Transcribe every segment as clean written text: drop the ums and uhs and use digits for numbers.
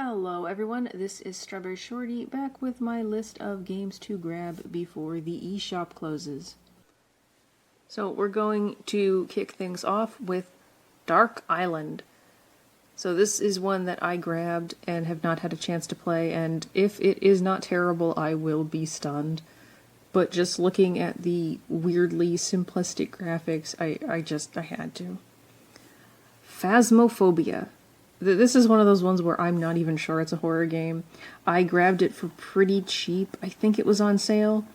Hello everyone, this is StrawberryShorty back with my list of games to grab before the eShop closes. So we're going to kick things off with Dark Island. So this is one that I grabbed and have not had a chance to play, and if it is not terrible, I will be stunned. But just looking at the weirdly simplistic graphics, I had to. Phasmophobia. This is one of those ones where I'm not even sure it's a horror game. I grabbed it for pretty cheap. I think it was on sale.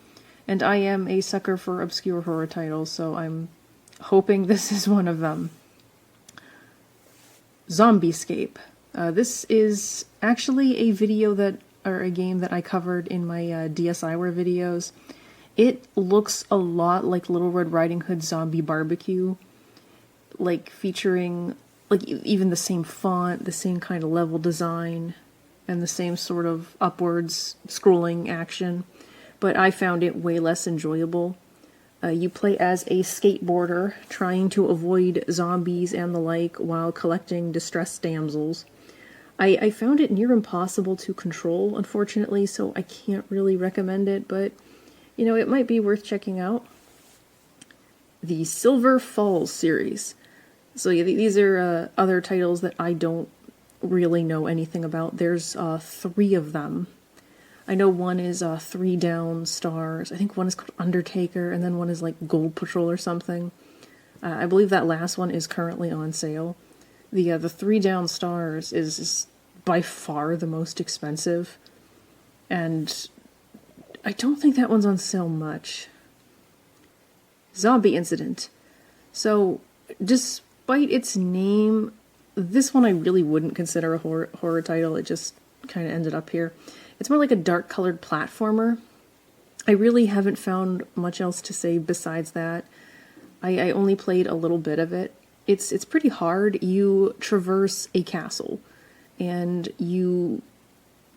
And I am a sucker for obscure horror titles, so I'm hoping this is one of them. Zombiescape. This is actually a game that I covered in my DSiWare videos. It looks a lot like Little Red Riding Hood Zombie Barbecue, like featuring even the same font, the same kind of level design, and the same sort of upwards scrolling action, but I found it way less enjoyable. You play as a skateboarder trying to avoid zombies and the like while collecting distressed damsels. I found it near impossible to control, unfortunately, so I can't really recommend it, but, you know, it might be worth checking out. The Silver Falls series. So yeah, these are other titles that I don't really know anything about. There's 3 of them. I know one is 3 Down Stars. I think one is called Undertaker, and then one is like Gold Patrol or something. I believe that last one is currently on sale. The 3 Down Stars is by far the most expensive, and I don't think that one's on sale much. Zombie Incident. So, despite its name, this one I really wouldn't consider a horror title. It just kind of ended up here. It's more like a dark-colored platformer. I really haven't found much else to say besides that. I only played a little bit of it. It's pretty hard. You traverse a castle, and you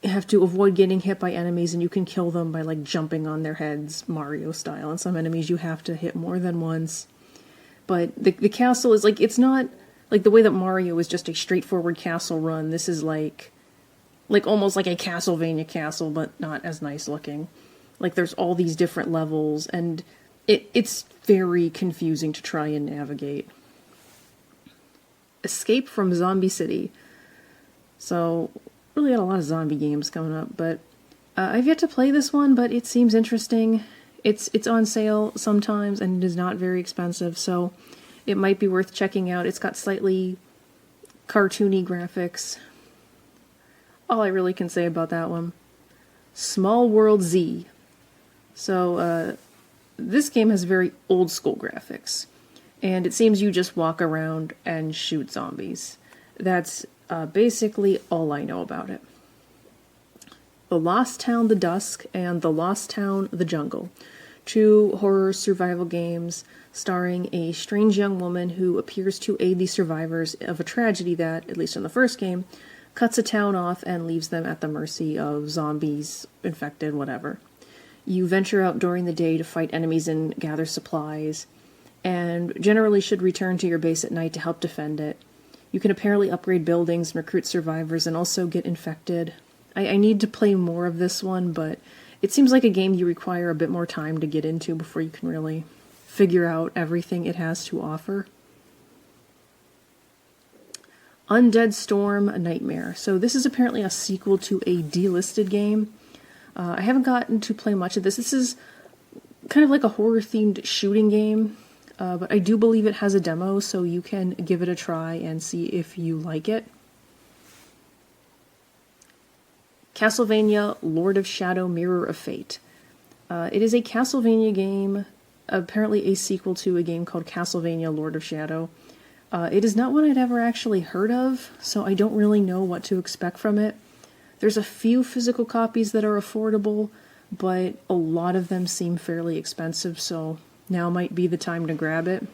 have to avoid getting hit by enemies, and you can kill them by like jumping on their heads, Mario style. And some enemies you have to hit more than once. But the castle is like, it's not like the way that Mario is just a straightforward castle run. This is like almost like a Castlevania castle, but not as nice looking. Like there's all these different levels, and it's very confusing to try and navigate. Escape from Zombie City. So, really got a lot of zombie games coming up, but I've yet to play this one, but it seems interesting. It's on sale sometimes, and it is not very expensive, so it might be worth checking out. It's got slightly cartoony graphics. All I really can say about that one. Small World Z. So, this game has very old school graphics, and it seems you just walk around and shoot zombies. That's basically all I know about it. The Lost Town The Dusk and The Lost Town The Jungle. 2 horror survival games starring a strange young woman who appears to aid the survivors of a tragedy that, at least in the first game, cuts a town off and leaves them at the mercy of zombies, infected, whatever. You venture out during the day to fight enemies and gather supplies, and generally should return to your base at night to help defend it. You can apparently upgrade buildings and recruit survivors and also get infected. I need to play more of this one, but it seems like a game you require a bit more time to get into before you can really figure out everything it has to offer. Undead Storm Nightmare. So this is apparently a sequel to a delisted game. I haven't gotten to play much of this. This is kind of like a horror-themed shooting game, but I do believe it has a demo, so you can give it a try and see if you like it. Castlevania Lord of Shadow Mirror of Fate. It is a Castlevania game, apparently a sequel to a game called Castlevania Lord of Shadow. It is not one I'd ever actually heard of, so I don't really know what to expect from it. There's a few physical copies that are affordable, but a lot of them seem fairly expensive, so now might be the time to grab it.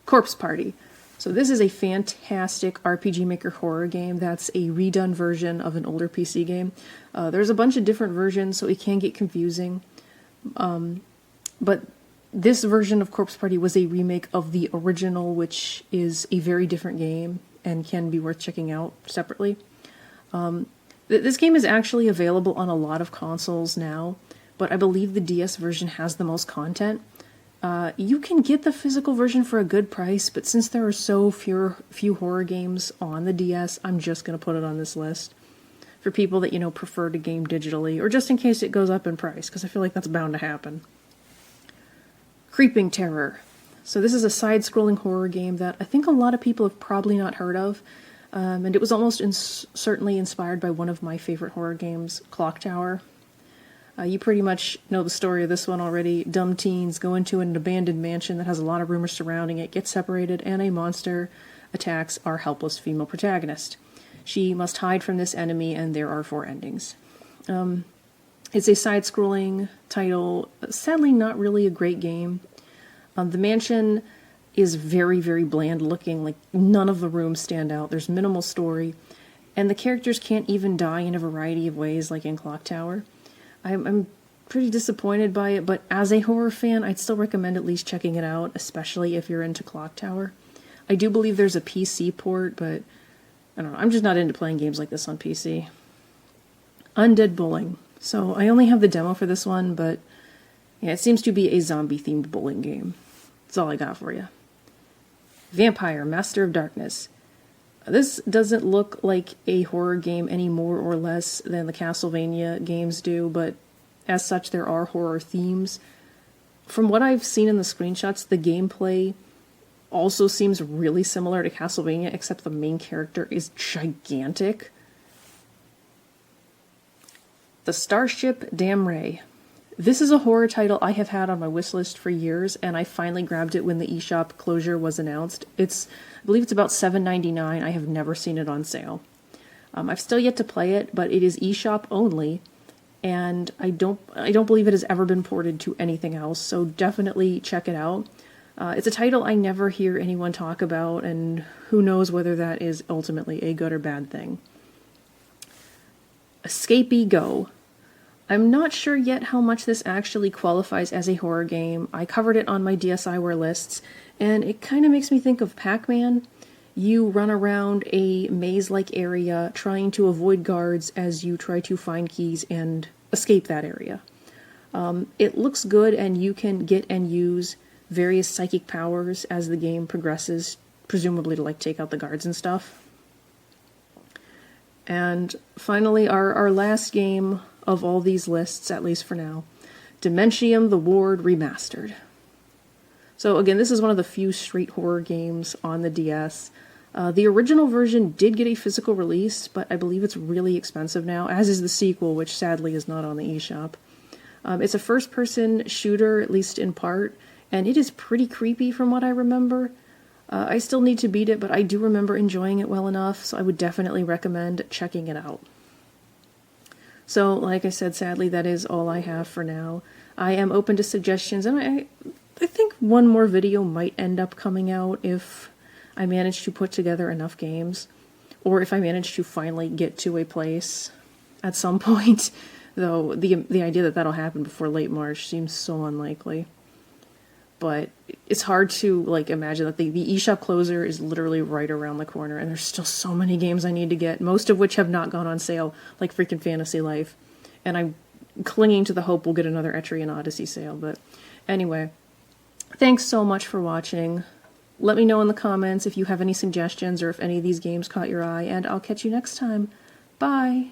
Corpse Party. So this is a fantastic RPG Maker horror game that's a redone version of an older PC game. There's a bunch of different versions, so it can get confusing. But this version of Corpse Party was a remake of the original, which is a very different game and can be worth checking out separately. This game is actually available on a lot of consoles now, but I believe the DS version has the most content. You can get the physical version for a good price, but since there are so few horror games on the DS, I'm just going to put it on this list for people that, prefer to game digitally, or just in case it goes up in price, because I feel like that's bound to happen. Creeping Terror. So this is a side-scrolling horror game that I think a lot of people have probably not heard of, and it was almost certainly inspired by one of my favorite horror games, Clock Tower. You pretty much know the story of this one already. Dumb teens go into an abandoned mansion that has a lot of rumors surrounding it, get separated, and a monster attacks our helpless female protagonist. She must hide from this enemy, and there are 4 endings. It's a side-scrolling title, sadly not really a great game. The mansion is very, very bland looking, like none of the rooms stand out. There's minimal story, and the characters can't even die in a variety of ways like in Clock Tower. I'm pretty disappointed by it, but as a horror fan, I'd still recommend at least checking it out, especially if you're into Clock Tower. I do believe there's a PC port, but I don't know, I'm just not into playing games like this on PC. Undead Bowling. So I only have the demo for this one, but yeah, it seems to be a zombie-themed bowling game. That's all I got for you. Vampire, Master of Darkness. This doesn't look like a horror game any more or less than the Castlevania games do, but as such there are horror themes. From what I've seen in the screenshots, the gameplay also seems really similar to Castlevania, except the main character is gigantic. The Starship Damray. This is a horror title I have had on my wishlist for years, and I finally grabbed it when the eShop closure was announced. I believe it's about $7.99. I have never seen it on sale. I've still yet to play it, but it is eShop only, and I don't believe it has ever been ported to anything else, so definitely check it out. It's a title I never hear anyone talk about, and who knows whether that is ultimately a good or bad thing. Escapee Go. I'm not sure yet how much this actually qualifies as a horror game. I covered it on my DSiWare lists, and it kind of makes me think of Pac-Man. You run around a maze-like area trying to avoid guards as you try to find keys and escape that area. It looks good, and you can get and use various psychic powers as the game progresses, presumably to take out the guards and stuff. And finally, our last game of all these lists, at least for now, Dementium: The Ward Remastered. So again, this is one of the few street horror games on the DS. The original version did get a physical release, but I believe it's really expensive now, as is the sequel, which sadly is not on the eShop. It's a first-person shooter, at least in part, and it is pretty creepy from what I remember. I still need to beat it, but I do remember enjoying it well enough, so I would definitely recommend checking it out. So, like I said, sadly, that is all I have for now. I am open to suggestions, and I think one more video might end up coming out if I manage to put together enough games, or if I manage to finally get to a place at some point, though the idea that that'll happen before late March seems so unlikely. But it's hard to imagine that the eShop closer is literally right around the corner, and there's still so many games I need to get, most of which have not gone on sale, like freaking Fantasy Life. And I'm clinging to the hope we'll get another Etrian Odyssey sale. But anyway, thanks so much for watching. Let me know in the comments if you have any suggestions or if any of these games caught your eye, and I'll catch you next time. Bye!